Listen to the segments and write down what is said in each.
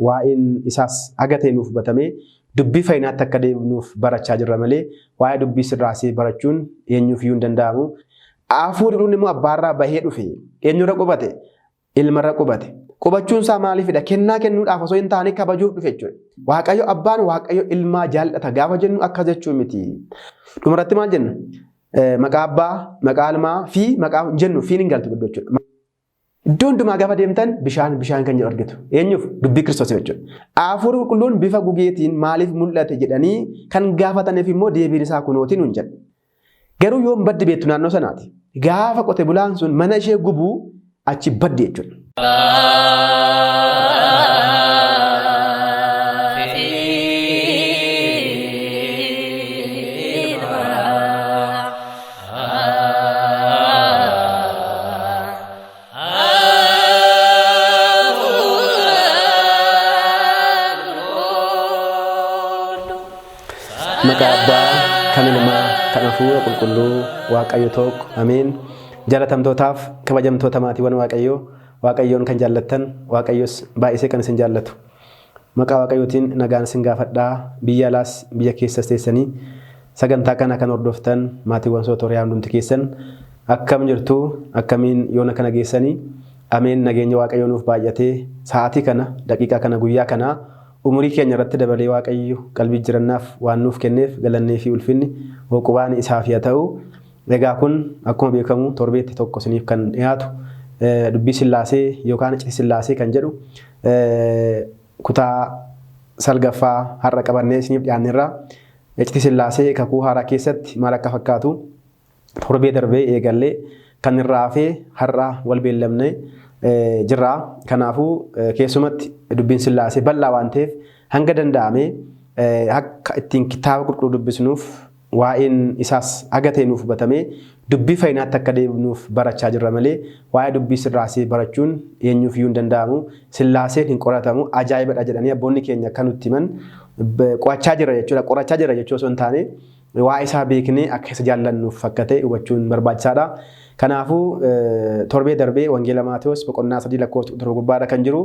waa'een isaas agatee nuuf hubatamee dubbii fayyinaatti akka deemnuuf barachaa jirra malee waa'ee dubbii sirraasee barachuun eenyuuf iyyuu hin danda'amu. Hafuurri qulqulluun immoo abbaarraa bahee dhufe eenyurra qubate? Ilmarra qubate. Qubachuun isaa maaliifidha? Kennaa kennuudhaaf osoo hin taane kabajuuf dhufe jechuudha. Waaqayyo abbaan Waaqayyo ilmaa jaallata gaafa jennu akka jechuu miti. Dhumarratti maal jenna? Maqaa abbaa, maqaa ilmaa fi maqaa jennu fiin hin galtu guddoo jechuudha. Iddoo hundumaa gaafa deemtan bishaan kan jedhu argitu. Eenyuuf? Dubbii Kiristoos jechuudha. Hafuurri qulqulluun bifa gugeetiin maaliif mul'ate jedhanii kan gaafataniif immoo deebiin isaa kunootiin hin jedhu. Garuu yoo baddi beektu naannoo sanaati. Gaafa qote bulaan sun mana ishee gubuu achi baddi jechuudha. Maqaa abbaa kan ilmaa kan hafuura qulqulluu Waaqayyo tokko ameen. Jaalatamtootaaf kabajamtoota maatiiwwan Waaqayyoon kan jaallattan Waaqayyos baay'isee kan isin jaallatu. Maqaa Waaqayyootiin nagaan isin gaafadhaa. Biyya alaas biyya keessas teessanii sagantaa kana kan hordoftan maatiiwwan Sootoriyaa hundumti keessan akkam jirtu akkamiin yoona kana geessanii ameen. Nageenya Waaqayyoo nuuf baay'atee sa'aatii kana daqiiqaa kana guyyaa kana umurii keenya irratti dabalee Waaqayyo qalbii jirannaaf waan nuuf kenneef galannee fi ulfinni hoqubaan isaaf yaa ta'u. Egaa kun akkuma beekamu torbeetti tokko isiniif kan dhiyaatu dubbii Sillaasee yookaan Iccitii Sillaasee kan jedhu kutaa salgaffaa har'a qabannee isiniif dhiyaanneerra. Iccitii Sillaasee kakuu haaraa keessatti maal akka fakkaatu torbee darbee eegallee kan irraa hafee har'a wal beellamne jirra. Kanaafuu keessumatti dubbiin Sillaasee bal'aa waan ta'eef hanga danda'ame akka ittiin kitaaba qulqulluu dubbisnuuf waa'een isaas agatee nuuf hubatamee dubbii fayyinaatti akka deemnuuf barachaa jirra malee waa'ee dubbii sirraasee barachuun eenyuuf iyyuu hin danda'amu. Sillaaseen hin qoratamu ajaa'ibadha jedhanii abboonni keenya akka nutti himan qo'achaa jirra jechuudha. Qorachaa jirra jechuu osoo hin taane waa'ee isaa beeknee akka isa jaallannuuf akka ta'e hubachuun barbaachisaadha. Kanaafuu torbee darbee wangeela Maatewos boqonnaa 3 lakkoofsa 1 gubbaadha kan jiru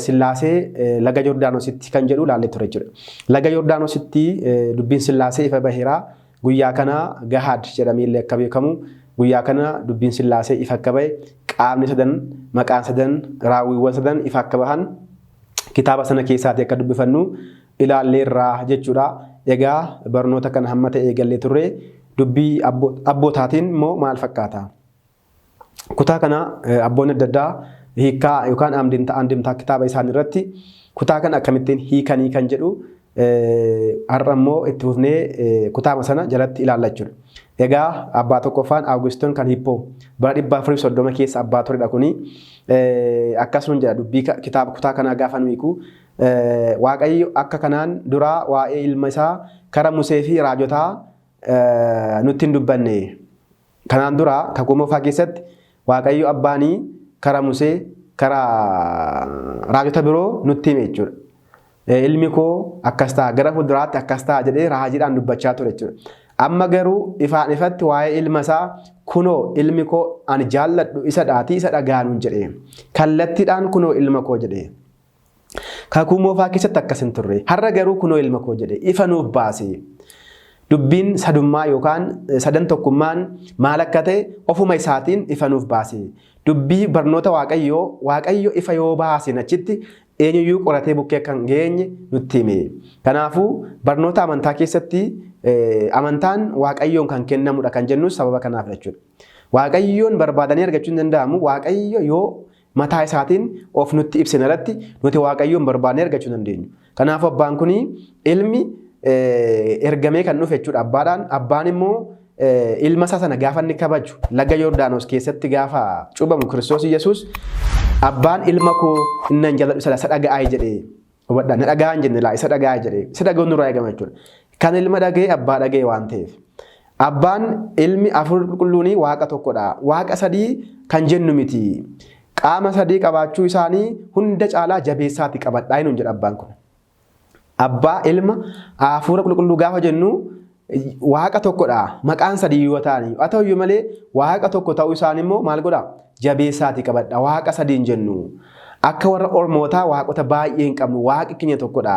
Sillaasee laga Yordaanositti kan jedhu laallee ture jechuudha. Laga Yordaanositti dubbiin Sillaasee ifa baheeraa guyyaa kana Gahaad jedhamee illee akka beekamu guyyaa kana dubbiin Sillaasee ifa akka bahe qaamni sadan maqaan sadan raawwiiwwan sadan ifa akka bahan kitaaba sana keessaatti akka dubbifannu ilaalleerraa jechuudha. Egaa barnoota kana hamma ta'e eegallee turre dubbii abbootaatiin immoo maal fakkaata? Kutaa kana abboonni adda addaa hiikaa yookaan andimtaa kitaaba isaanii irratti kutaa kana akkamittiin hiikanii kan jedhu har'a immoo itti fufnee kutaaba sana jalatti ilaalla jechuudha. Egaa abbaa tokkoffaan Awugiston kan Hippoo bara 430 keessa abbaa turedha kuni. Akkasuma jedha dubbii kitaaba kutaa kanaa gaafa nu hiiku Waaqayyo akka kanaan duraa waa'ee ilma isaa karaa Musee fi raajotaa nutti hin dubbanne. Kanaan dura kakuu moofaa keessatti Waaqayyo abbaanii karaa Musee karaa raajota biroo nutti hime jechuudha. Ilmi koo akkas ta'a gara fuulduraatti akkas ta'a jedhee raajiidhaan dubbachaa ture jechuudha. Amma garuu ifaan ifatti waa'ee ilma isaa kunoo ilmi koo ani jaalladhu isa dhaatii isa dhagaanuun jedhee kallattiidhaan kunoo ilma koo jedhee. Kakuu moofaa keessatti akkas hin turre. Har'a garuu kunoo ilma koo jedhee ifa nuuf baase. Dubbiin sadummaa yookaan sadan tokkummaan maal akka ta'e ofuma isaatiin ifa nuuf baase. Dubbii barnoota Waaqayyo ifa yoo baase achitti eenyuyyuu qoratee bukkee kan geenye nutti hime. Kanaafuu barnoota amantaa keessatti amantaan Waaqayyoon kan kennamudha kan jennu sababa kanaaf jechuudha. Waaqayyoon barbaadanii argachuu hin danda'amu. Waaqayyo yoo mataa isaatiin of nutti ibsine irratti nuti Waaqayyoon barbaadanii argachuu dandeenyu. Kanaafuu abbaan kuni ilmi ergamee kan dhufe jechuudha abbaadhaan. Abbaan immoo ilma isaa sana gaafa inni kabaju laga Yordaanos keessatti gaafa cuubamu Kiristoos Yesuus abbaan ilma koo inni jaalladhu isa dhaga'aa jedhee hubadhaa na dhaga'aa hin jenne laa isa dhaga'aa jedhee isa dhaga'uun nurraa eegama jechuudha. Kan ilma dhaga'e abbaa dhaga'e waan ta'eef abbaan ilmi afur qulqulluun waaqa tokkodha. Waaqa sadii kan jennu miti. Qaama sadii qabaachuu isaanii hunda caalaa jabeessaatti qabadhaa hin jedha abbaan kun. Abbaa ilma hafuura qulqulluu gaafa jennu waaqa tokkodha. Maqaan sadii yoo ta'ani haa ta'uyyuu malee waaqa tokko ta'uu isaanii immoo maal godha? Jabeessaatti qabadha. Waaqa sadiin jennu. Akka warra ormootaa waaqota baay'ee hin qabnu waaqi keenya tokkodha.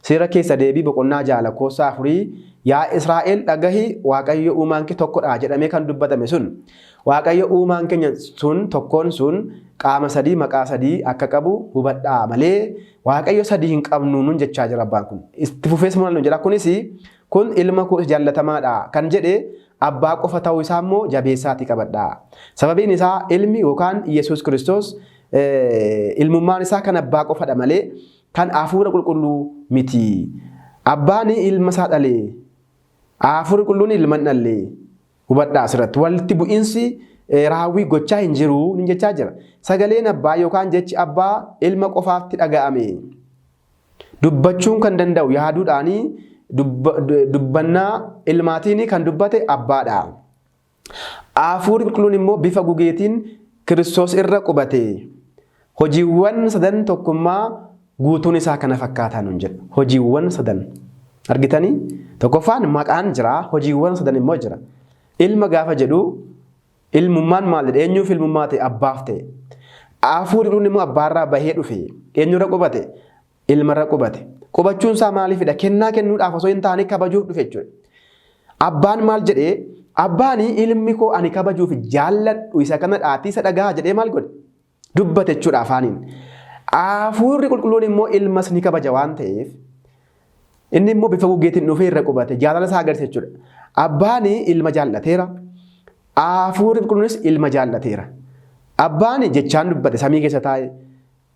Seera keessa deebii boqonnaa 6:4 yaa Israa'el dhagahi Waaqayyo uumaan kee tokkodha jedhamee kan dubbatame sun. Waaqayyo uumaan keenya sun tokkoon sun qaama sadii maqaa sadii akka qabu hubadhaa malee Waaqayyo sadii hin qabnu nun jechaa jira abbaan kun. Itti fufees maal nu jedha kunis kun ilma koo jaallatamaadha kan jedhe abbaa qofa ta'uu isaa immoo jabeessaatii qabadhaa. Sababiin isaa ilmi yookaan Yesuus Kiristoos ilmummaan isaa kan abbaa qofadha malee kan hafuura qulqulluu miti. Abbaan ilma isaa dhalee hafuurri qulqulluun ilma hin dhalle. Hubadhaa asirratti walitti bu'iinsi raawwii gochaa hin jiru ni jechaa jira. Sagaleen abbaa yookaan jechi abbaa ilma qofaatti dhaga'ame. Dubbachuun kan danda'u yaaduudhaanii dubbannaa ilmaatiin kan dubbate abbaadha. Hafuurri qulqulluun immoo bifa gugeetiin Kiristoos irra qubate. Hojiiwwan sadan tokkummaa guutuun isaa kana fakkaataa nun jedha. Hojiiwwan sadan argitanii tokkoffaan maqaan jira, hojiiwwan sadan immoo jira. Ilma gaafa jedhu ilmummaan maalidha? Eenyuuf ilmummaa ta'e? Abbaaf ta'e. Hafuurri qulqulluun immoo abbaarraa bahee dhufe. Eenyurra qubate? Ilmarra qubate. Qubachuun isaa maaliifidha? Kennaa kennuudhaaf osoo hin taane kabajuuf dhufe jechuudha. Abbaan maal jedhee? Abbaani ilmi koo ani kabajuuf jaalladhu isa kana dhaatii isa dhagaa jedhee maal godhe? Dubbate jechuudha afaaniin. Hafuurri qulqulluun immoo ilmas ni kabaja waan ta'eef inni immoo bifa gugeetiin dhufee irra qubate jaalala isaa agarsiisa jechuudha. Abbaani ilma jaallateera. Hafuurri qulqulluunis ilma jaallateera. Abbaani jechaan dubbate samii keessa taa'e.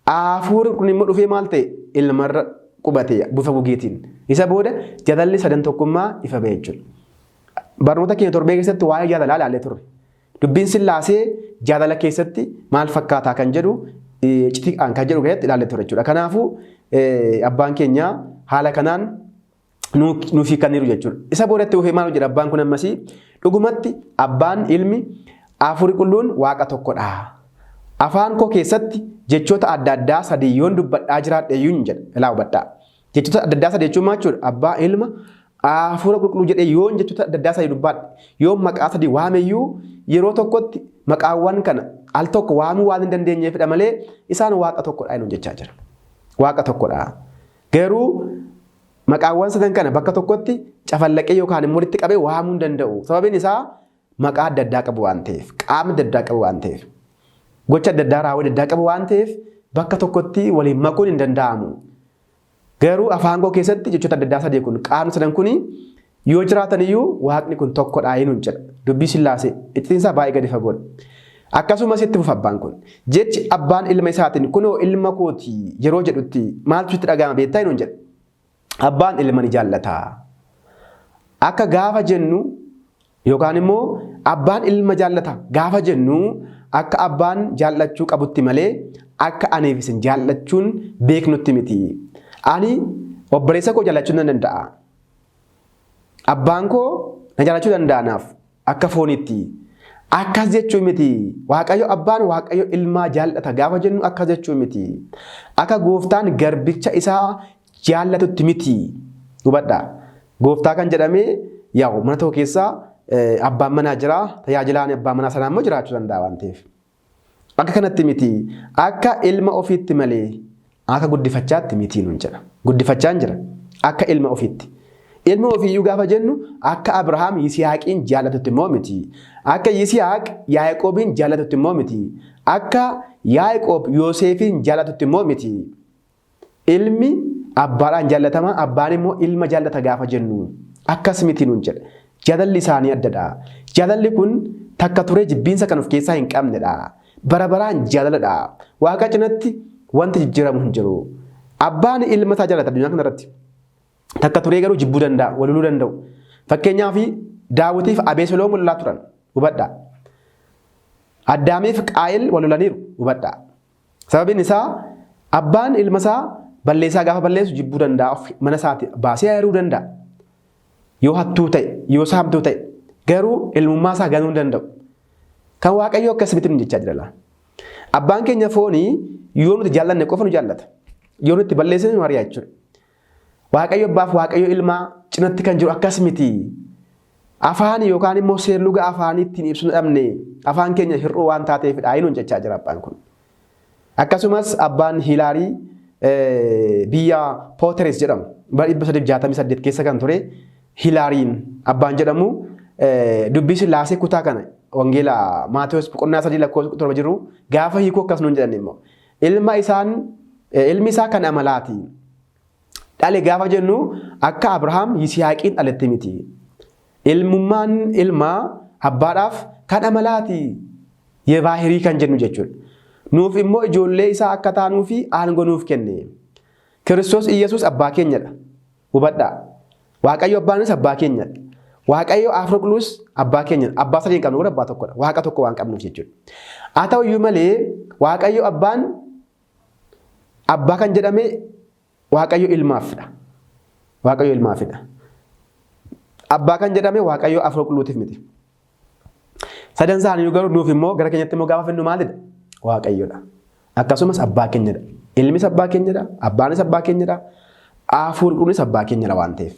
Hafuurri qulqulluun immoo dhufee maal ta'e? Ilmarra qubate bifa gugeetiin. Isa booda jaalalli sadan tokkummaa ifa ba'e jechuudha. Barnoota keenya torbee keessatti waa'ee jaalalaa ilaalee turre. Dubbiin Sillaasee jaalala keessatti maal fakkaataa kan jedhu citiidhaan kan jedhu keessatti ilaalee turre jechuudha. Kanaafuu abbaan keenya haala kanaan nuuf hiikaniiru jechuudha. Isa boodatti dhufee maal jedha abbaan kun ammasii dhugumatti abbaan ilmi hafuurri qulqulluun waaqa tokkodha. Afaan koo keessatti jechoota adda addaa sadii yoon dubbadhaa jiraadhe iyyuu jedha. Ilaa hubadhaa. Jechoota adda addaa sadii jechuun maal jechuudha? Abbaa ilma hafuura qulqulluu jedhee yoon jechoota adda addaa sadii dubbadhe yoon maqaa sadii waameyyuu yeroo tokkotti maqaawwan kana al tokko waamuu waan hin dandeenyeefidha malee isaan waaqa tokkodha inni jechaa jira. Waaqa tokkodha. Garuu maqaawwan sadan kana bakka tokkotti cafallaqee yookaan immoo walitti qabee waamuu hin danda'u. Sababiin isaa maqaa adda addaa qabu waan ta'eef, qaama adda addaa qabu waan ta'eef, gocha adda addaa raawwii adda addaa qabu waan ta'eef bakka tokkotti waliin makuun hin danda'amu. Garuu afaan koo keessatti jechoota adda addaa sadii kun qaamni sadan kun yoo jiraatan iyyuu waaqni kun tokkodha inni jedha. Dubbii Sillaasee ittiin isaa baay'ee gadi fagoodha. Akkasumas itti fufa abbaan kun jechi abbaan ilma isaatiin kunoo ilma kooti yeroo jedhutti maaltu itti dhaga'ama beektaa inni jedha. Abbaan ilma ni jaallata. Akka gaafa jennu yookaan immoo abbaan ilma jaallata gaafa jennu akka abbaan jaallachuu qabutti malee akka aniif isin jaallachuun beeknutti miti. Ani obboleessa koo jaallachuu nan danda'a. Abbaan koo na jaallachuu danda'anaaf akka foonitti. Akkas jechuu miti. Waaqayyo abbaan waaqayyo ilmaa jaallata gaafa jennu akkas jechuu miti. Akka gooftaan garbicha isaa jaallatutti miti. Hubadhaa. Gooftaa kan jedhamee yaa'u mana tokko keessaa abbaan manaa jira. Tajaajilaan abbaan manaa sanaa immoo jiraachuu danda'a waan ta'eef. Akka kanatti miti. Akka ilma ofiitti malee akka guddifachaatti miti nuun jedha. Guddifachaan jira. Akka ilma ofiitti. Ilma ofiiyyuu gaafa jennu akka Abrahaam Yisihaaqiin jaallatutti immoo miti. Akka Yisihaaq Yaaqoobiin jaallatutti immoo miti. Akka Yaaqoob Yoosefiin jaallatutti immoo miti. Ilmi abbaadhaan jaallatama, abbaan immoo ilma jaallata gaafa jennu akkas miti nuun jedha. Jaalalli isaanii addadha. Jaalalli kun takka turee jibbiinsa kan of keessaa hin qabnedha. Bara baraan jaalaladha. Waaqa cinatti wanti jijjiiramu hin jiru. Abbaan ilma isaa jaallata addunyaa kanarratti. Takka turee garuu jibbuu danda'a, waluluu danda'u. Fakkeenyaaf Daawitiif Abeeseloom lolaa turan. Hubadhaa. Addaamiif Qaayil walolaniiru. Hubadhaa. Sababiin isaa abbaan ilma isaa balleessaa gaafa balleessu jibbuu danda'a, mana isaatti baasee ayiruu danda'a. Yoo hattuu ta'e, yoo saamtuu ta'e, garuu ilmummaa isaa ganuu danda'u. Kan Waaqayyoo akkasitti nu jechaa jira. Abbaan keenya foonii yoo nuti jaallanne qofa nu jaallata. Yoo nuti balleessine nu ari'a jechuudha. Waaqayyo abbaaf waaqayyo ilmaa cinatti kan jiru akkas miti. Afaan yookaan immoo seerluga afaanii ittiin ibsu dhabne afaan keenya hir'uu waan taateefidha inni jechaa jira abbaan kun. Akkasumas abbaan Hilaarii biyya Pooteres jedhamu bara 368 keessa kan ture Hilaariin abbaan jedhamu dubbii Sillaasee kutaa kana wangeela Maatewos boqonnaa 3:7 jiru gaafa hiikoo akkas nuun jedhan immoo ilmi isaa kan amalaati. Dhale gaafa jennu akka Abrahaam Yisihaaqiin dhaletti miti. Ilmummaan ilmaa abbaadhaaf kan amalaati. Yebaahirii kan jennu jechuudha. Nuuf immoo ijoollee isaa akka taanuu fi aangoo nuuf kenne. Kiristoos Iyesuus abbaa keenyadha. Hubadhaa. Waaqayyo abbaanis abbaa keenyadha. Waaqayyo Hafuura Qulqulluus abbaa keenyadha. Abbaa sadii hin qabnu abbaa tokkodha. Waaqa tokko waan qabnuuf jechuudha. Haa ta'u iyyuu malee Waaqayyo abbaan abbaa kan jedhame Waaqayyo ilmaafidha. Waaqayyo ilmaafidha. Abbaa kan jedhame Waaqayyo Hafuura Qulqulluutiif miti. Sadan isaanii garuu nuuf immoo gara keenyatti immoo gaafa fennu maalidha? Waaqayyodha. Akkasumas abbaa keenyadha. Ilmis abbaa keenyadha. Abbaanis abbaa keenyadha. Hafuurri Qulqulluunis abbaa keenyadha waan ta'eef.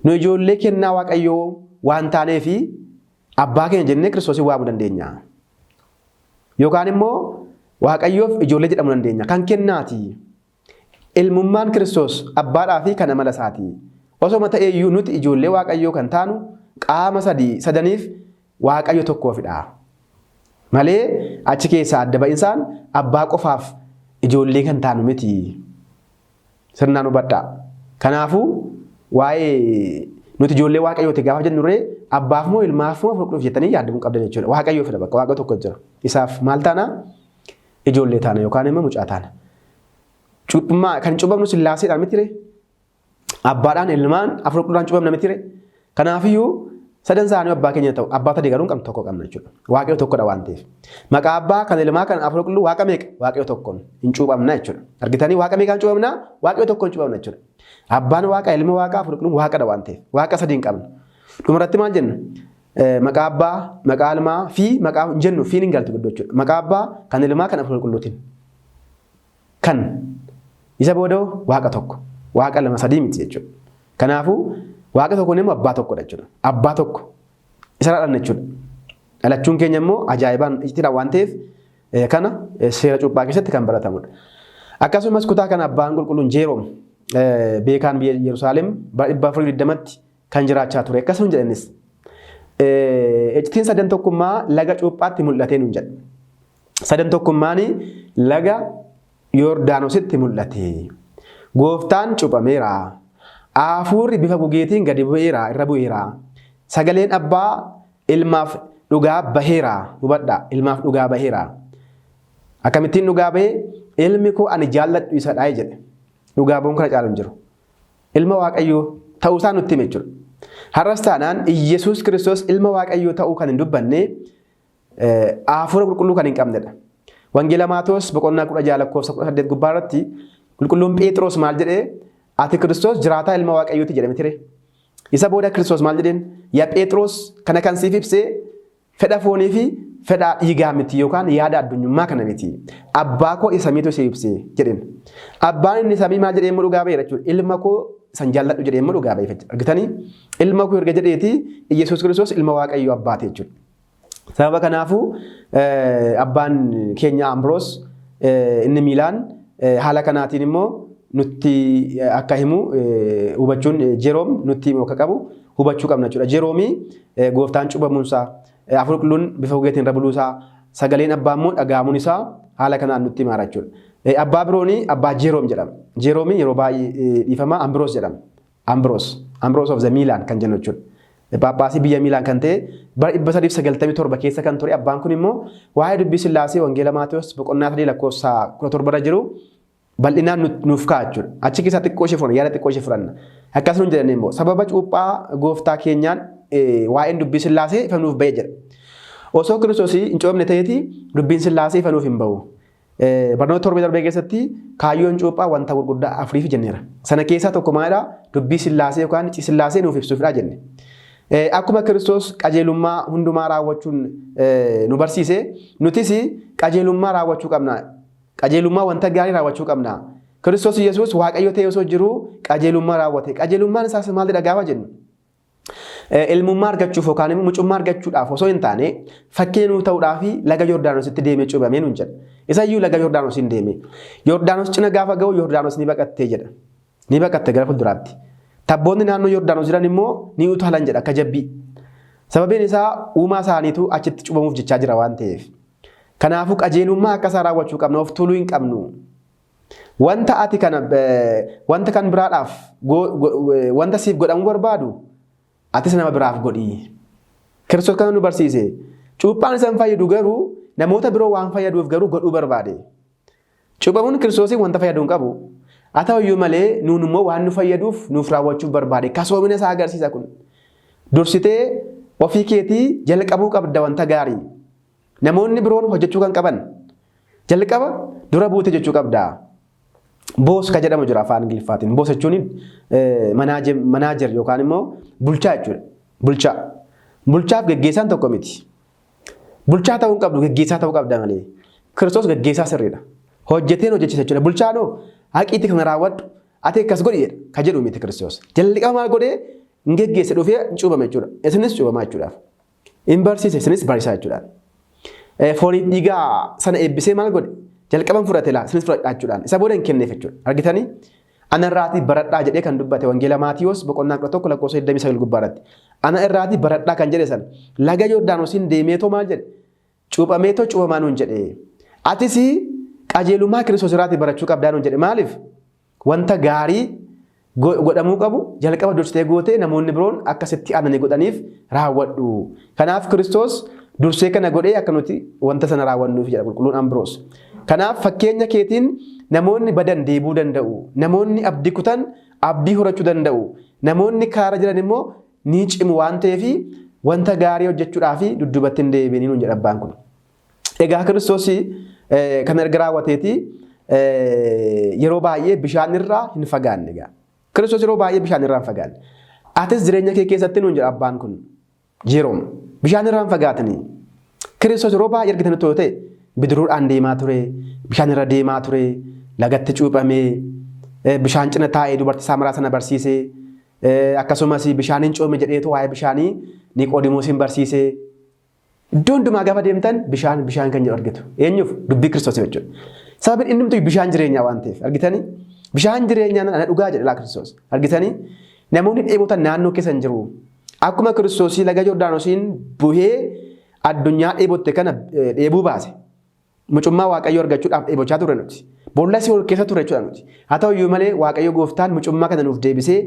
Nu ijoollee kennaa Waaqayyoo waan taaneef abbaa keenya jennee Kiristoosin waamuu dandeenya. Yookaan immoo Waaqayyoof ijoollee jedhamuu dandeenya. Kan kennaati. Ilmummaan Kiristoos abbaadhaa fi kan amala isaati. Osoo ta'eeyyuu nuti ijoollee Waaqayyoo kan taanu qaama sadaniif Waaqayyo tokkoofidha. Malee achi keessaa adda ba'insaan abbaa qofaaf ijoollee kan taanu miti. Sirnaan hubadhaa. Kanaafuu waa'ee nuti ijoollee Waaqayyooti gaafa jennurree abbaaf moo ilmaaf moo fudhuuf jettanii yaadamuu qabdan jechuudha. Waaqayyoo fedha bakka Waaqa tokko jira. Isaaf maal taana? Ijoollee taana yookaan immoo mucaa taana. Kan cuuphamnu Sillaaseedhaan mitire? Abbaadhaan ilmaan Hafuura Qulqulluudhaan cuuphamna mitire? Kanaafiyyuu sadan isaanii abbaa keenya ta'u abbaa sadii garuu qabnu tokko qabna jechuudha. Waaqayyo tokkodha waan ta'eef. Maqaa abbaa kan ilmaa kan Hafuura Qulqulluu Waaqa meeqa? Waaqayyo tokkoon hin cuuphamna jechuudha. Argitanii Waaqa meeqaan cuuphamna? Waaqayyo tokkoon cuuphamna jechuudha. Abbaan Waaqa, ilmi Waaqa, Hafuura Qulqulluun Waaqadha waan ta'eef. Waaqa sadii hin qabnu. Dhumarratti maal jenna? Maqaa abbaa, maqaa ilmaa fi maqaa jennu fiin hin galtu guddoo jechuudha. Maqaa abbaa kan ilmaa kan Hafuura Qulqulluutiin. Kan isa booda'u Waaqa tokko. Waaqa lama sadii miti jechuudha. Kanaafuu Waaqa tokkoon immoo abbaa tokkodha jechuudha. Abbaa tokko isa dhalanne jechuudha. Dhalachuun keenya immoo ajaa'ibaan ittidha waan ta'eef kana seera cuuphaa keessatti kan baratamudha. Akkasumas kutaa kana abbaan qulqulluun Jeeroom beekaan biyya Yerusaalem bara 420tti kan jiraachaa ture. Akkasuma jedhanis iccitiin sadan tokkummaa laga cuuphaatti mul'atee nuun jedha. Sadan tokkummaan laga Yordaanositti mul'ate. Gooftaan cuuphameera. Hafuurri bifa gugeetiin gadi bu'eera, irra bu'eera. Sagaleen abbaa ilmaaf dhugaa baheera. Hubadhaa, ilmaaf dhugaa baheera. Akkamittiin dhugaa bahee? Ilmi koo ani jaalladhu isadha jedhe. Dhugaa bahuun kana caalu hin jiru. Ilma Waaqayyoo ta'uusaa nutti hime jechuudha. Har'as taanaan Iyesuus Kiristoos ilma Waaqayyoo ta'uu kan hin dubbanne Hafuura Qulqulluu kan hin qabnedha. Wangeela Maatewos boqonnaa 16:18 gubbaa irratti qulqulluun Phexros maal jedhee? Ati Kiristoos jiraataa ilma Waaqayyooti jedhame ture. Isa booda Kiristoos maal jedheen? Yaa Phexros kana kan siif ibsee fedha foonii fi fedha dhiigaa miti yookaan yaada addunyummaa kana miti. Abbaa koo isa miitu si ibsee jedheen. Abbaan inni samii maal jedhee immoo dhugaa baheera jechuudha. Ilma koo san jaalladhu jedhee immoo dhugaa bahee argitanii? Ilma koo erga jedheeti Iyesuus Kiristoos ilma Waaqayyoo abbaate jechuudha. Sababa kanaafuu abbaan keenya Ambroos inni Miilaan haala kanaatiin immoo nutti akka himu hubachuun Jeroom nutti himu akka qabu hubachuu qabna jechuudha. Jeroomii gooftaan cuuphamuunsaa Hafuura Qulqulluun bifa gugeetiin irra buluusaa sagaleen abbaa immoo dhaga'amuun isaa haala kanaan nutti himaa jechuudha. Abbaa birooni abbaa Jeroom jedhama. Jeroomii yeroo baay'ee dhiifama Ambroos jedhama. Ambroos of the Miilaan kan jennu jechuudha. Paappaasii biyya Miilaan kan ta'e bara 397 keessa kan ture. Abbaan kun immoo waa'ee dubbii Sillaasee wangeela Maatewos boqonnaa 3:17 irra jiru bal'inaan nuuf ka'a jechuudha. Achi keessa xiqqoo ishee furanna, yaada xiqqoo ishee furanna. Akkasuma jedhanii immoo sababa cuuphaa gooftaa keenyaan waa'een dubbii Sillaasee ifa nuuf ba'e jedha. Osoo Kiristoos hin cuuphamne ta'eeti dubbiin Sillaasee ifa nuuf hin ba'u. Barnoota torbee darbee keessatti kaayyoon cuuphaa wanta gurguddaa afuriif jenneera. Sana keessaa tokko maalidhaa? Dubbii Sillaasee yookaan icci Sillaasee nuuf ibsuufidha jenne. Akkuma Kiristoos qajeelummaa hundumaa raawwachuun nu barsiise nutis qajeelummaa raawwachuu qabna. Qajeelummaa wanta gaarii raawwachuu qabna. Kiristoos Iyesuus Waaqayyo ta'ee osoo jiru qajeelummaa raawwate. Qajeelummaan isaas maalidha gaafa jennu? ilmummaa argachuuf yookaan immoo mucummaa argachuudhaaf osoo hin taane fakkeenya nuu ta'uudhaaf laga Yordaanositti deemee cuuphamee nuun jedha. Isayyuu laga Yordaanos hin deeme. Yordaanos cina gaafa ga'u Yordaanos ni baqattee jedha. Ni baqatte gara fuulduraatti. Tabboonni naannoo Yordaanos jiran immoo ni utaalan jedha akka jabbii. Sababiin isaa uumaa isaaniitu achitti cuuphamuuf jechaa jira waan ta'eef. Kanaafuu qajeelummaa akka isaa raawwachuu qabna of tuuluu hin qabnu. Wanta ati kana wanta kan biraadhaaf wanta siif godhamuu barbaadu atis nama biraaf godhi. Kiristoos kana nu barsiise. Cuuphaan isaan fayyadu garuu namoota biroo waan fayyaduuf garuu godhuu barbaade. Cuuphamuun Kiristoosiin wanta fayyadu hin qabu. Haa ta'uyyuu malee nuun immoo waan nu fayyaduuf nuuf raawwachuuf barbaade. Kasoomina isaa agarsiisa kun. Dursitee ofii keetii jalqabuu qabda wanta gaarii. Namoonni biroon hojjechuu kan qaban jalqaba dura buute jechuu qabda. Boos ka jedhamu jira afaan Ingiliffaatiin. Boos jechuun manaajer yookaan immoo bulchaa jechuudha. Bulchaa. Bulchaaf geggeessaan tokko miti. Bulchaa ta'uu hin qabdu geggeessaa ta'uu qabda malee. Kiristoos geggeessaa sirriidha. Hojjeteen hojjechiisa jechuudha. Bulchaanoo haqiitti kana raawwadhu ati akkas godhi jedha ka jedhu miti Kiristoos. Jalqaba maal godhee hin geggeesse dhufee cuuphame jechuudha. Isinis cuuphamaa jechuudhaaf. Hin barsiise isinis barsiisaa jechuudha. Fooniif dhiigaa sana eebbisee maal godhe? Jalqaban fudhate laa isinis fudhadhaa jechuudhaan. Isa booda hin kenneef jechuudha. Argitanii? Ana irraatii baradhaa jedhee kan dubbate Wangeela Maatiyoos boqonnaa 11 lakkoofsa 29 gubbaarratti. Ana irraatii baradhaa kan jedhe sana laga Yordaanosiin deemeetoo maal jedhe? Cuuphameetoo cuuphamaa nuun jedhe. Atis qajeelummaa Kiristoos irraatii barachuu qabdaa nuun jedhe. Maaliif? Wanta gaarii godhamuu qabu jalqaba dursitee gootee namoonni biroon akkasitti aananii godhaniif raawwadhu. Kanaaf Kiristoos dursee kana godhee akka nuti wanta sana raawwannuuf jedha qulqulluun Ambroos. Kanaaf fakkeenya keetiin namoonni badan deebuu danda'u. Namoonni abdii kutan abdii horachuu danda'u. Namoonni kaara jiran immoo ni cimu waan ta'eef wanta gaarii hojjechuudhaaf dudduubatti hin deebiin nuun jedha abbaan kun. Egaa Kiristoos kan erga raawwateeti yeroo baay'ee bishaan irraa hin fagaanne egaa. Kiristoos yeroo baay'ee bishaan irraa hin fagaanne. Atis jireenya kee keessatti nuun jedha abbaan kun. Jeroom bishaan irraa hin fagaatanii. Kiristoos yeroo baay'ee argitan ta'e bidiruudhaan deemaa ture, bishaan irra deemaa ture, lagatti cuuphamee, bishaan cina taa'ee dubartii Saamaraa sana barsiisee, akkasumas bishaan hin coome jedheetu waa'ee bishaanii Niqoodimoosiin barsiisee. Iddoo hundumaa gaafa deemtan bishaan kan jedhu argitu. Eenyuuf? Dubbii Kiristoos jechuudha. Sababiin inni mutu bishaan jireenyaa waan ta'eef argitanii? Bishaan jireenyaa ana dhugaa jedha Kiristoos. Argitanii? Namoonni dheebotan naannoo keessa hin jiru. Akkuma Kiristoos laga Yordaanosiin buhee addunyaa dheebotte kana dheebuu baase. Mucummaa Waaqayyoo argachuudhaaf dheebochaa ture nuti. Boolla Sihool keessa ture jechuudha nuti. Haa ta'uyyuu malee Waaqayyo Gooftaan mucummaa kana nuuf deebisee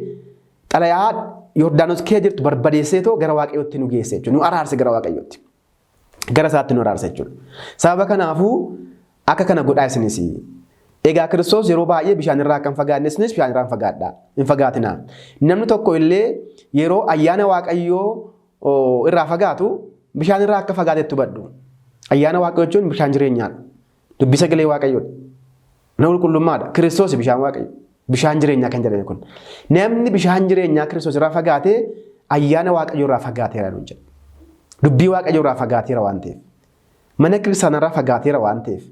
xalayaa Yordaanos keessa jirtu barbadeesseetoo gara Waaqayyootti nu geesse jechuudha. Nu araarse gara Waaqayyootti. Gara isaatti nu araarse jechuudha. Sababa kanaafuu akka kana godhaa isinis. Egaa Kiristoos yeroo baay'ee bishaan irraa akka hin fagaanne isinis bishaan irraa hin fagaatinaa. Namni tokko illee yeroo ayyaana Waaqayyoo irraa fagaatu bishaan irraa akka fagaatetti hubadhu. Ayyaana Waaqayyoo jechuun bishaan jireenyaadha. Dubbii sagalee Waaqayyoodha. Na qulqullummaadha. Kiristoos bishaan Waaqayyo. Bishaan jireenyaa kan jedhame kun. Namni bishaan jireenyaa Kiristoos irraa fagaatee ayyaana Waaqayyoo irraa fagaateera nuun jedha. Dubbii Waaqayyoo irraa fagaateera waan ta'eef. Mana kiristaanaa irraa fagaateera waan ta'eef.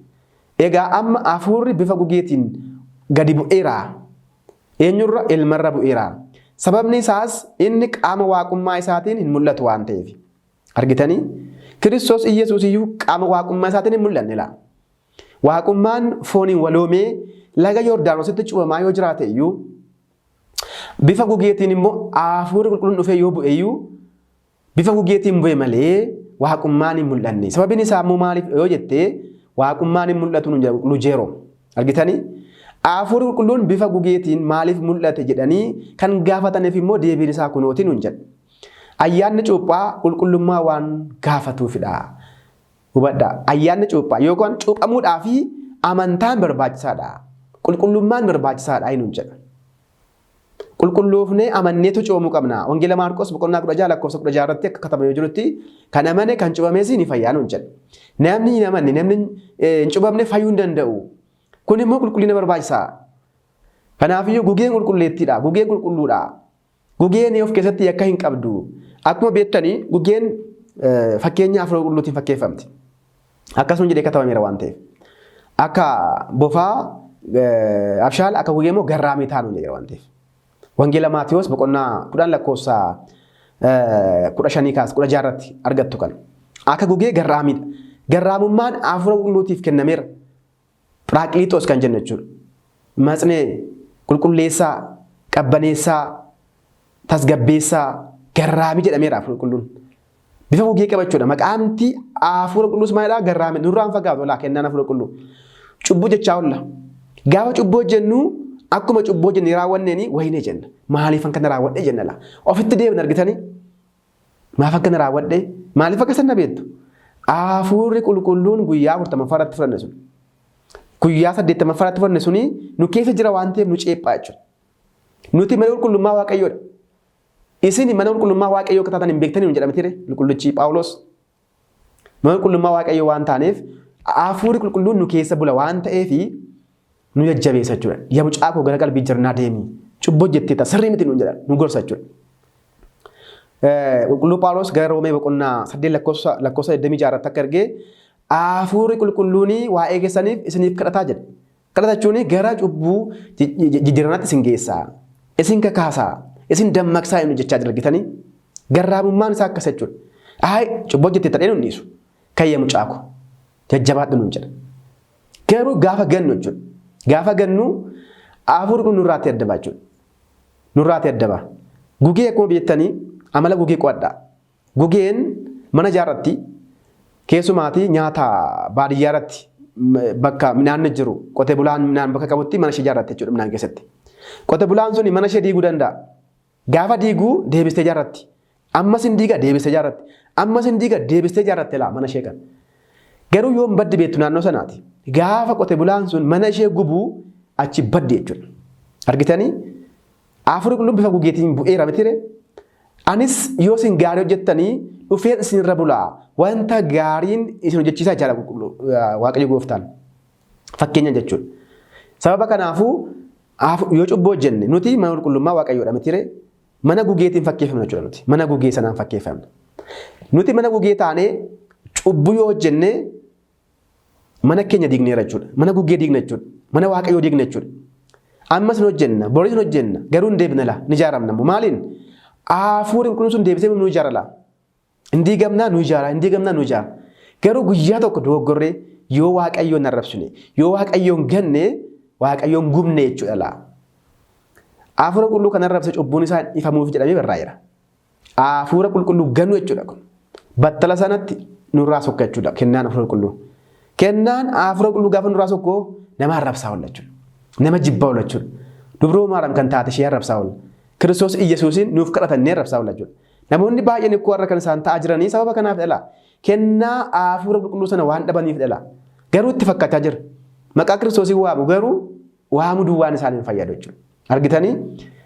Egaa amma hafuurri bifa gugeetiin gadi bu'eera. Eenyurra? Ilmarra bu'eera. Sababni isaas inni qaama waaqummaa isaatiin hin mul'atu waan ta'eef. Argitanii? Kiristoos Iyesuus iyyuu qaama waaqummaa isaatiin hin mul'anne laa. Waaqummaan fooniin waloomee laga Yordaanositti cuuphamaa yoo jiraate iyyuu bifa gugeetiin immoo hafuurri qulqulluun dhufee yoo bu'e iyyuu bifa gugeetiin bu'e malee waaqummaan hin mul'anne. Sababiin isaa immoo maaliif yoo jettee waaqummaan hin mul'atu nu jeeroo. Argitanii? Hafuurri qulqulluun bifa gugeetiin maaliif mul'ate jedhanii kan gaafataniif immoo deebiin isaa kunooti nuun jedha. Ayyaanni cuuphaa qulqullummaa waan gaafatuufidha. Hubadhaa. Ayyaanni cuuphaa yookaan cuuphamuudhaaf amantaan barbaachisaadha. Qulqullummaan barbaachisaadha nuun jedha. Qulqulloofnee amanneetu cuuphamuu qabna. Wangeela Maarqos boqonnaa 16 lakkoofsa 16 irratti akka katabamee jirutti kan amane kan cuuphames ni fayyaa nuun jedha. Namni hin amanne namni hin cuuphamne fayyuu hin danda'u. Kun immoo qulqullina barbaachisaa. Kanaafiyyuu gugeen qulqulleettiidha. Gugeen qulqulluudha. Gugeen of keessatti yakka hin qabdu. Akkuma beektanii gugeen fakkeenya afur qulqulluutiin fakkeeffamti. Akkasuma jedhee katabameera waan ta'eef. Akka bofaa abshaal akka gugee immoo garraamii taanu jedhee waan ta'eef. Wangeela Maatiyoos boqonnaa 10 lakkoofsa kudha shanii kaas kudha jaarratti argattu kan. Akka gugee garraamidha. Garraamummaan hafuura qulqulluutiif kennameera. Piraaqiliixoos kan jennu jechuudha. Matsinee qulqulleessaa, qabbaneessaa, tasgabbeessaa, garraamii jedhameera hafuura qulqulluun. Bifa gugee qabachuudha. Maqaanti hafuura qulqulluus maalidhaa garraamii nurraan fagaatu laa kennaan hafuura qulqulluu. Cubbuu jechaa oolla. Gaafa cubbuu jennu akkuma cubbuu jennee raawwanneeni waynee jenna. Maaliif akkana raawwadhe jenna laa. Ofitti deebiin argitanii. Maaf akkana raawwadhe maaliif akka sanna beektu. Hafuurri qulqulluun guyyaa 40 irratti fudhanne sun. Guyyaa 80 irratti fudhanne suni nu keessa jira waan ta'eef nu ceephaa jechuudha. Nuti mana qulqullummaa Waaqayyoodha. Isin mana qulqullummaa Waaqayyoo akka taatan hin beektanii nu jedhamtire qulqullichi Phaawulos. Mana qulqullummaa Waaqayyoo waan taaneef hafuurri qulqulluun nu keessa bula waan ta'eef nu jajjabeessa jechuudha. Yaa mucaa koo gara qalbii jirnaa deemi. Cubboo jettee ta'a sirrii miti nu jedha nu gorsa jechuudha. Qulqulluu Phaawulos gara Roomee boqonnaa 8 lakkoofsa 26 akka argee hafuurri qulqulluun waa'ee keessaniif isiniif kadhataa jedha. Kadhatachuun gara cubbuu jijjiiranaatti isin geessaa. Isin kakaasaa. Isin dammaqsaa inni jechaa jira argitanii. Garraamummaan isaa akkas jechuudha. Cubboo jettee ta'ee nu dhiisu. Kayyee mucaa koo jajjabaadhu nu jedha. Garuu gaafa gannu jechuudha. Gaafa gannu hafuurri kun nurraatti addabaa jechuudha. Nurraatti addabaa. Gugee akkuma beektanii amala gugee qo'adhaa. Gugeen mana ijaarratti keessumaatii nyaata baadiyyaa irratti bakka midhaan jiru qotee bulaan midhaan bakka qabutti mana ishee ijaarratti jechuudha midhaan keessatti. Qotee bulaan sun mana ishee diiguu danda'a. Gaafa diiguu deebistee ijaarratti. Ammas hin diiga deebistee ijaarratti. Ammas hin diiga deebistee ijaarratti laa mana ishee kan. Garuu yoo baddi beektu naannoo sanaati. Gaafa qotee bulaan sun mana ishee gubuu achi baddi jechuudha. Argitanii hafuurri qulqulluun bifa gugeetiin bu'eera mitire. Anis yoo isin gaarii hojjettanii dhufeen isinirra bulaa wanta gaariin isin hojjechiisaa jira Waaqayyo gooftaan. Fakkeenya jechuudha. Sababa kanaafuu yoo cubboo hojjenne nuti mana qulqullummaa Waaqayyoodha mitire. Mana gugeetiin fakkeeffamna jechuudha nuti. Mana gugee sanaan fakkeeffamna. Nuti mana gugee taanee cubbuu yoo hojjenne mana keenya diigneera jechuudha. Mana gugee diigna jechuudha. Mana Waaqayyoo diigna jechuudha. Ammas nu hojjenna, boris nu hojjenna, garuu hin deebina laa ni ijaaramna. Maaliin? Hafuurri qulqulluun sun deebisee nu ijaara laa. Hin diigamnaa nu ijaara, hin diigamnaa nu ijaara. Garuu guyyaa tokko dogoggorree yoo Waaqayyoon arrabsine, yoo Waaqayyoon ganne, Waaqayyoon gubne jechuudha laa. Hafuura qulqulluu kan arrabse cubbuun isaa ifamuuf jedhamee barraa'eera. Hafuura qulqulluu gannu jechuudha kun. Battala sanatti nurraa sokka jechuudha kennaan hafuura qulqulluu. Kennaan hafuura qulqulluu gaafa nurraa sokkoo nama arrabsaa oola jechuudha. Nama jibbaa oola jechuudha. Dubroo Maariyaam kan taate ishee arrabsaa oola. Kiristoos Iyyesuusin nuuf kadhatannee arrabsaa oola jechuudha. Namoonni baay'een ikkoo warra kan isaan ta'aa jiranii sababa kanaaf dhala. Kennaa hafuura qulqulluu sana waan dhabaniif dhala. Garuu itti fakkaataa jira. Maqaa Kiristoosii waamu garuu waamu duwwaan isaaniin fayyadu jechuudha. Argitanii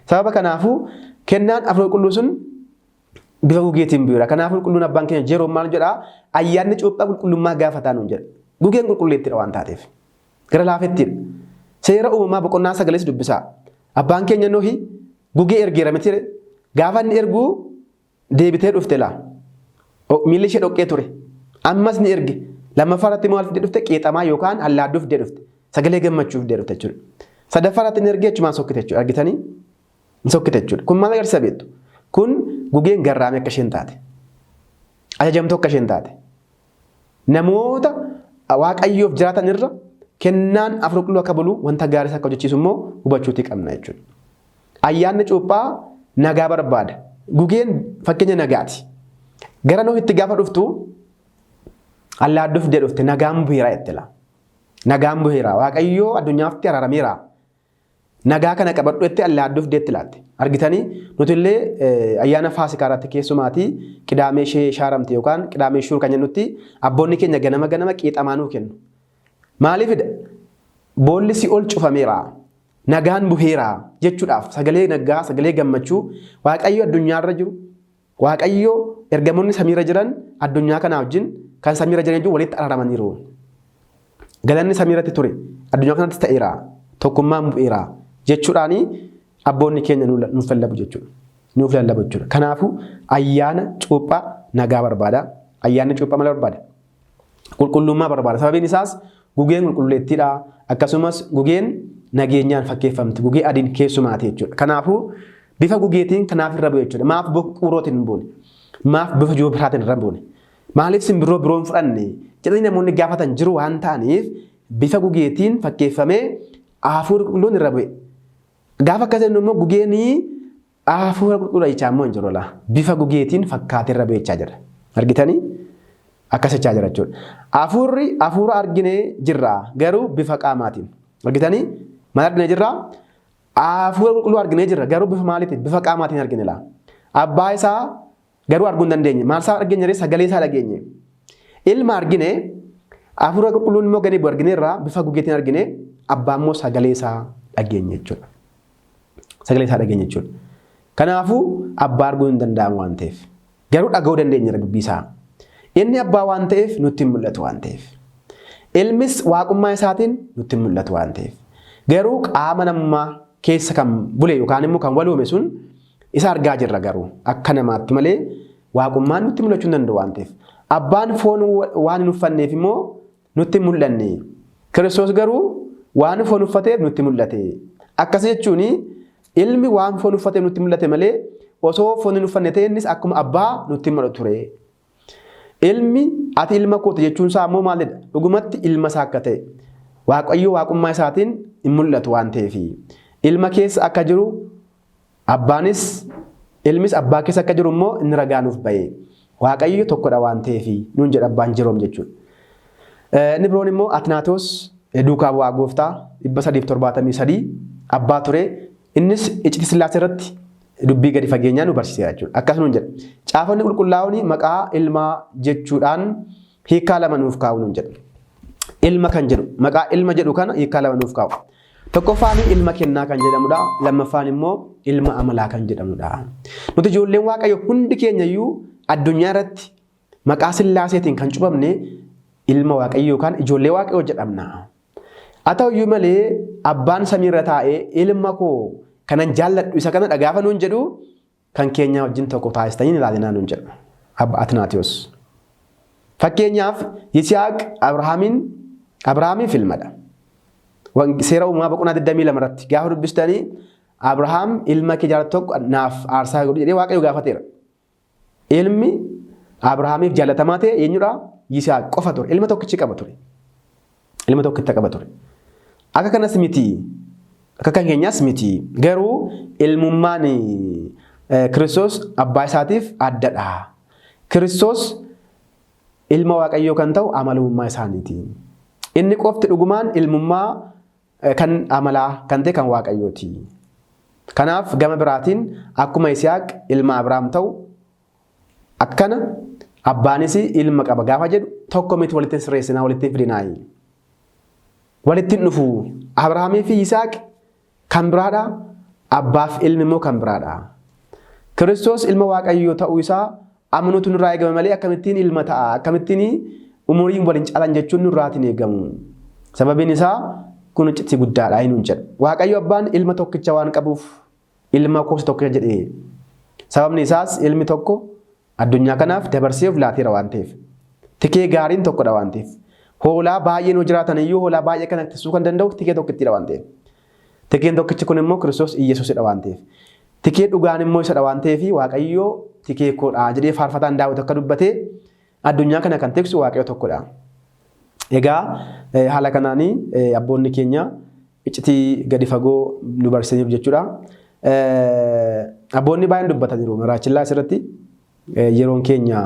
sababa kanaafuu kennaan hafuura qulqulluu sun bifa gugeetiin bu'eera. Kanaafuu qulqulluun abbaan keenya Jeroom maal jedhaa ayyaanni cuuphaa qulqullummaa gaafataa nuun jedha. Gugeen qulqulleettidha waan taateef. Gara laafettiidha. Seera uumamaa boqonnaa 9 dubbisaa. Abbaan keenya Nohi gugee ergeera mitire. Gaafa inni erguu deebitee dhufte laa. Miilli ishee dhoqqee ture. Ammas ni erge. Lammaffaa irratti maal fidee dhufte? Qeexamaa yookaan allaadduu fidee dhufte. Sagalee gammachuu fidee dhufte jechuudha. Sadaffaa irratti ni ergee achumaan sokkite jechuudha. Argitanii? Ni sokkite jechuudha. Kun maal agarsiisa beektu? Kun gugeen garraamii akka isheen taate. Ajajamtuu akka isheen taate. Namoota Waaqayyoof jiraatan irra kennaan hafuura qulqulluu akka bulu wanta gaarii akka hojjechiisu immoo hubachuutii qabna jechuudha. Ayyaanni cuuphaa nagaa barbaada. Gugeen fakkeenya nagaati. Gara Nohitti gaafa dhuftu allaadduu fidee dhufte nagaan bu'eera jette laa. Nagaan bu'eera. Waaqayyoo addunyaatti araarameera. Nagaa kana qabadhu jettee allaadduu fideetti laatte. Argitanii nuti illee ayyaana Faasikaa irratti keessumaatii qidaamee ishee shaaramte yookaan qidaamee shuur kan jennutti abboonni keenya ganama qeexamaa nuu kennu. Maaliifidha? Boolli si'ol cufameera. Nagaan bu'eera jechuudhaaf sagalee nagaa sagalee gammachuu Waaqayyoo addunyaarra jiru. Waaqayyoo ergamoonni samiirra jiran addunyaa kanaa wajjin kan samiirra jiran jechuun walitti araaramaniiru. Galanni samiirratti ture addunyaa kanatti ta'eera. Tokkummaan bu'eera jechuudhaani abboonni keenya nuuf lallabu jechuudha. Nuuf lallabu jechuudha. Kanaafuu ayyaana cuuphaa nagaa barbaada. Ayyaanni cuuphaa maal barbaada? Qulqullummaa barbaada. Sababiin isaas gugeen qulqulleettiidha. Akkasumas gugeen nageenyaan fakkeeffamti. Gugee adiin keessumaati jechuudha. Kanaafuu bifa gugeetiin kanaaf irra bu'e jechuudha. Maaf quurootiin hin buune? Maaf bifa jiru biraatiin irra buune? Maaliif simbirroo biroon fudhanne? Jedhanii namoonni gaafatan jiru waan ta'aniif bifa gugeetiin fakkeeffamee hafuurri qulqulluun irra bu'e. Gaafa akkasii immoo gugeenii hafuura qulqulluudhaan immoo hin jiru laa. Bifa gugeetiin fakkaatee irra bu'echaa jira. Argitanii? Akkasichaa jira jechuudha. Hafuura arginee jirra garuu bifa qaamaatiin. Argitanii? Maal arginee jirra? Hafuura qulqulluu arginee jirra garuu bifa maaliitiin? Bifa qaamaatiin argine laa. Abbaa isaa garuu arguu hin dandeenye. Maal isaa argine? Sagalee isaa dhageenye. Ilma argine hafuura qulqulluun immoo gadi bu'u argine irraa bifa gugeetiin argine abbaa immoo sagalee isaa dhageenye jechuudha. Sagalee isaa dhageenye jechuudha. Kanaafuu abbaa arguu hin danda'amu waan ta'eef garuu dhaga'uu dandeenya dubbii isaa. Inni abbaa waan ta'eef nutti hin mul'atu waan ta'eef. Ilmis waaqummaa isaatiin nutti hin mul'atu waan ta'eef. Garuu qaama namaa keessa kan bule yookaan immoo kan wal uume sun isa argaa jirra garuu akka namaatti malee waaqummaan nutti mul'achuu hin danda'u waan ta'eef. Abbaan foon waan hin uffanneef immoo nutti hin mul'anne. Kiristoos garuu waan foon uffateef nutti mul'ate. Akkas jechuun ilmi waan foon uffateef nutti mul'ate malee osoo foon hin uffanne ta'e innis akkuma abbaa nutti mul'atu ture. Ilmi ati ilma kooti jechuun isaa immoo maalidha? Dhugumatti ilma isaa akka ta'e Waaqayyo waaqummaa isaatiin hin mul'atu waan ta'eef ilma keessa akka jiru abbaanis ilmis abbaa keessa akka jiru immoo inni ragaa nuuf ba'e. Waaqayyo tokkodha waan ta'eef nuun jedha abbaan jiroom jechuudha. Inni biroon immoo Atnaatos duukaa bu'aa gooftaa 373 abbaa ture. Innis iccitii Sillaasee irratti dubbii gadi fageenyaan nu barsiiseera jechuudha. Akkasumas jedha. Caafonni qulqullaa'oon maqaa ilmaa jechuudhaan hiikaa lama nuuf kaa'u nuun jedha. Ilma kan jedhu maqaa ilma jedhu kana hiikaa lama nuuf kaa'u. Tokkoffaan ilma kennaa kan jedhamudha. Lammaffaan immoo ilma amalaa kan jedhamudha. Nuti ijoolleen Waaqayyo hundi keenya iyyuu addunyaa irratti maqaa Sillaaseetiin kan cufamne ilma Waaqayyo yookaan ijoollee Waaqayyo jedhamna. Haa ta'u iyyuu malee abbaan samiirra taa'ee ilma koo kanan jaalladhu isa kana dhagaafa nuun jedhu kan keenya wajjin tokko taasistanii ilaalinaa nuun jedhu. Atnaatiyos. Fakkeenyaaf Yisihaaq Abrahaamiif ilmadha. Seera uumamaa boqonnaa 22 irratti gaafa dubbistanii Abrahaam ilma kee jaallattu tokko naaf aarsaa godhu jedhee Waaqayyo gaafateera. Ilmi Abrahaamiif jaallatamaa ta'e eenyudha? Yisihaaq qofa ture. Ilma tokkichi qaba ture. Ilma tokkitti qaba ture. Akka kanas miti. Akka kan keenyaas miti. Garuu ilmummaan Kiristoos abbaa isaatiif addadha. Kiristoos ilma Waaqayyoo kan ta'u amalummaa isaaniiti. Inni qofti dhugumaan ilmummaa kan amalaa kan ta'e kan Waaqayyooti. Kanaaf gama biraatiin akkuma Yisihaaq ilma Abrahaam ta'u akkana abbaanis ilma qaba gaafa jedhu tokko miti walitti sirreessinaa walitti fidinaayi. Walitti dhufu Abrahaamii fi Yisihaaq kan biraadha. Abbaaf ilmi immoo kan biraadha. Kiristoos ilma Waaqayyoo ta'uu isaa amanuutu nurraa eegama malee akkamittiin ilma ta'a? Akkamittiin umuriin waliin caalan jechuun nurraatiin eegamu. Sababiin isaa kun iccitii guddaadha hinuun jedha. Waaqayyo abbaan ilma tokkicha waan qabuuf ilma koos tokkicha jedhee. Sababni isaas ilmi tokko addunyaa kanaaf dabarsee of laateera waan ta'eef. Tikee gaariin tokkodha waan ta'eef. Hoolaa baay'een jiraatan iyyuu hoolaa baay'ee kana ittisuu kan danda'u tikee tokkittidha waan ta'eef. Tikeen tokkichi kun immoo Kiristoos Iyyasuusidha waan ta'eef. Tikee dhugaan immoo isadha waan ta'eef Waaqayyo tikee koodha jedhee faarfataan Daawit akka dubbatee addunyaa kana kan tiksu Waaqayyo tokkodha. Egaa haala kanaanii abboonni keenya iccitii gadi fagoo nu barsiisaniiru jechuudha. Abboonni baay'een dubbataniiru maraachillaa asirratti yeroon keenya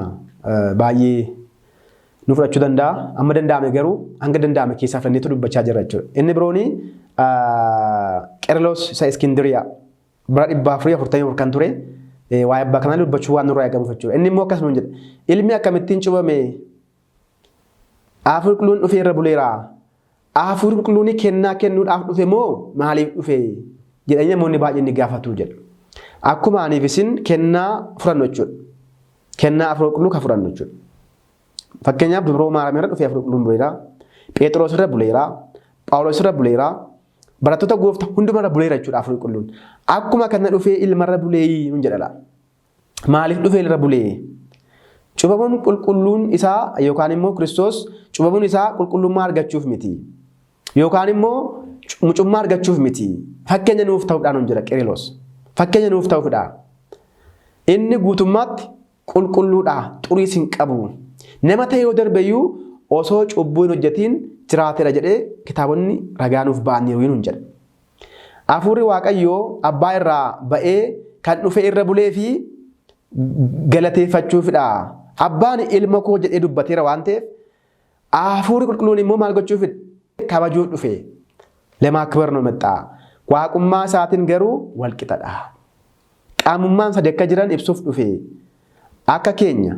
baay'ee nu fudhachuu danda'a. Amma danda'ame garuu hanga danda'ame keessaa fudhanneetu dubbachaa jira jechuudha. Inni birooni Qeerloos isa Iskindiriyaa bara 444 kan ture waa'ee abbaa kanaa dubbachuu waan nurraa eegamu jechuudha. Inni immoo akkasuma jedha. Ilmi akkamittiin cubame Hafuurri qulqulluun dhufee irra buleera. Hafuurri qulqulluun kennaa kennuudhaaf dhufe moo maaliif dhufe jedhanii namoonni baay'een ni gaafatu jedha. Akkuma aniif isin kennaa furannu jechuudha. Kennaa hafuura qulqulluu kan furannu jechuudha. Fakkeenyaaf dubroo Maariyaam irra dhufee hafuurri qulqulluun buleera. Phexros irra buleera. Phaawulos irra buleera. Barattoota gooftaa hundumarra buleera jechuudha hafuurri qulqulluun. Akkuma kana dhufee ilmarra bulee nun jedhala. Maaliif dhufee irra bulee? Cubamuun qulqulluun isaa yookaan immoo Kiristoos cubamuun isaa qulqullummaa argachuuf miti. Yookaan immoo mucummaa argachuuf miti. Fakkeenya nuuf ta'uudhaan hin jira Qeerloos. fakkeenya nuuf ta'uufidha. Inni guutummaatti qulqulluudha, xuriis hin qabu. Nama ta'e yoo darbeyyuu osoo cubbuu hin hojjetiin jiraateera jedhee kitaabonni ragaa nuuf ba'aniiru hin jedha. Hafuurri Waaqayyoo abbaa irraa ba'ee kan dhufe irra bulee fi galateeffachuufidha. Abbaan ilma koo jedhee dubbateera waan ta'eef hafuurri qulqulluun immoo maal gochuufidha? Kabajuuf dhufe. Lama ክብር ነው መጣ waaqummaa isaatiin garuu wal qixadha. Qaamummaan sadii akka jiran ibsuuf dhufe. Akka keenya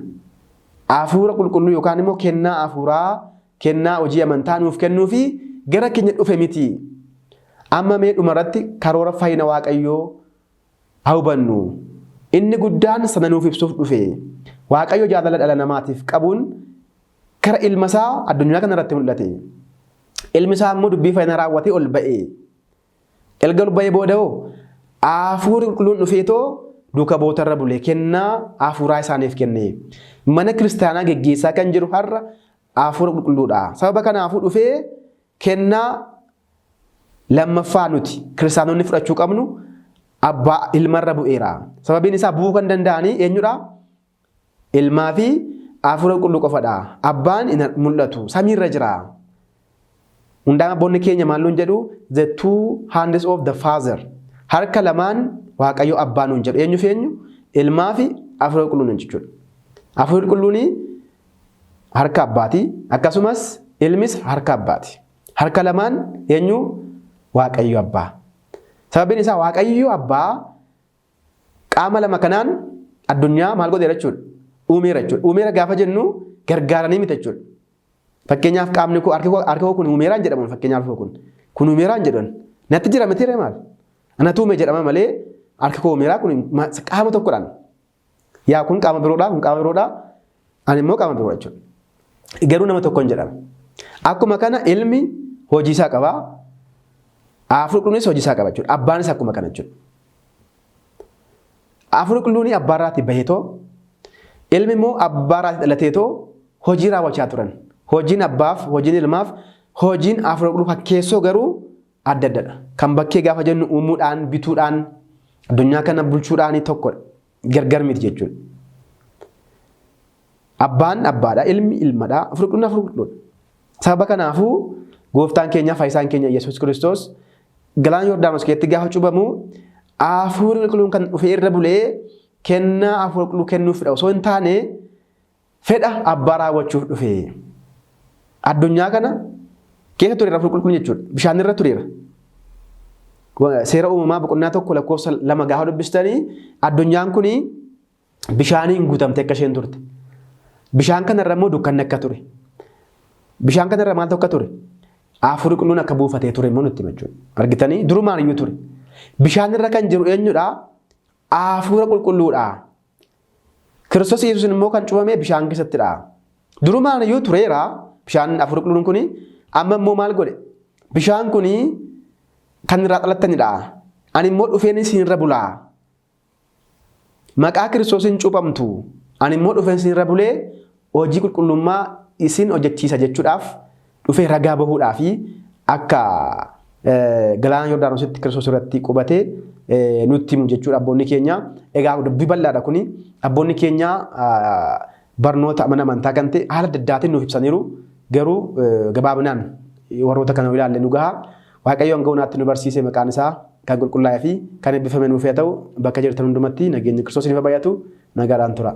hafuura qulqulluu yookaan immoo kennaa hafuuraa kennaa hojii amantaa nuuf kennuu fi gara keenya dhufe miti. Amma mee dhumarratti karoora fayyina Waaqayyoo hubannu. Inni guddaan sana nuuf ibsuuf dhufe. Waaqayyo jaalala dhala namaatiif qabuun kara ilma isaa addunyaa kanarratti mul'ate. Ilmi isaa immoo dubbii fayyina raawwatee ol ba'e. Erga ol ba'ee booda'oo hafuurri qulqulluun dhufeetoo duuka bootarra bulee kennaa hafuuraa isaaniif kenne. Mana kiristaanaa geggeessaa kan jiru har'a hafuura qulqulluudha. Sababa kanaafuu dhufee kennaa lammaffaa nuti kiristaanonni fudhachuu qabnu abbaa ilmarra bu'eera. Sababiin isaa bu'uu kan danda'anii eenyudha? Ilmaa fi hafuura qulqulluu qofadha. Abbaan hin mul'atu, samiirra jira. Hundaan abboonni keenya maal nuun jedhu? The two hands of the father. Harka lamaan Waaqayyo abbaa nuun jedhu. Eenyu fi eenyu? Ilmaa fi hafuura qulqulluu jechuudha. Hafuurri qulqulluun harka abbaati. Akkasumas ilmis harka abbaati. Harka lamaan eenyu? Waaqayyo abbaa. Sababiin isaa Waaqayyo abbaa qaama lama kanaan addunyaa maal godheera jechuudha? Uumeera jechuudha. Uumeera gaafa jennu gargaaranii miti jechuudha. Fakkeenyaaf qaamni kun harka kun uumeeraan jedhaman fakkeenyaaf kun uumeeraan jedhan. Natti jira miti maal? Anatu uume jedhama malee harka koo uumeeraa kun qaama tokkodhaan. Yaa kun qaama biroodhaa kun qaama biroodhaa ani immoo qaama biroo jechuudha. Garuu nama tokkoon jedhama. Akkuma kana ilmi hojii isaa qabaa. Hafuurri qulqulluunis hojii isaa qaba jechuudha. Abbaanis akkuma kana jechuudha. Hafuurri qulqulluun abbaarraatti baheetoo ilmi immoo abbaarraatti dhalateetoo hojii raawwachaa turan. Hojiin abbaaf, hojiin ilmaaf, hojiin hafuura qulqulluu fakkeessoo garuu adda addadha. Kan bakkee gaafa jennu uumuudhaan, bituudhaan, addunyaa kana bulchuudhaan tokkodha. Gargar miti jechuudha. Abbaan abbaadha, ilmi ilmadha, hafuurri qulqulluun hafuura qulqulluudha. Sababa kanaafuu gooftaan keenya fayyisaan keenya Yesuus Kiristoos galaana Yordaanos keessatti gaafa cuubamu hafuurri qulqulluun kan dhufe irra bulee kennaa hafuura qulqulluu kennuufidha. Osoo hin taane fedha abbaa raawwachuuf dhufe. Addunyaa kana keessa tureera hafuurri qulqulluun jechuudha. Bishaan irra tureera. Seera uumamaa boqonnaa 1:2 gaafa dubbistanii addunyaan kun bishaaniin guutamte akka isheen turte. Bishaan kanarra immoo dukkanni akka ture. Bishaan kanarra maaltu akka ture? Hafuurri qulqulluun akka buufatee ture immoo nutti hima jechuudha. Argitanii durumaan iyyuu ture. Bishaan irra kan jiru eenyudha? Hafuura qulqulluudha. Kiristoos Yesuus immoo kan cuubame bishaan keessattidha. Durumaan iyyuu tureera bishaan hafuurri qulqulluun kuni amma immoo maal godhe? Bishaan kuni kan irraa dhalattanidha. Ani immoo dhufeen isinirra bulaa. Maqaa Kiristoosiin cuuphamtu. Ani immoo dhufeen isinirra bulee hojii qulqullummaa isin hojjechiisa jechuudhaaf dhufee ragaa bahuudhaa fi akka galaana Yordaanositti Kiristoos irratti qubatee nutti himu jechuudha abboonni keenya. Egaa dubbii bal'aadha kuni. Abboonni keenya barnoota amantaa kan ta'e haala adda addaatiin nuuf ibsaniiru. Garuu gabaabinaan warroota kana ilaalle nu gaha. Waaqayyo hanga hunaatti nu barsiise maqaan isaa kan qulqullaa'ee fi kan eebbifame nuuf haa ta'u bakka jirtan hundumatti nageenyi Kiristoos ni baay'atu nagaadhaan tura.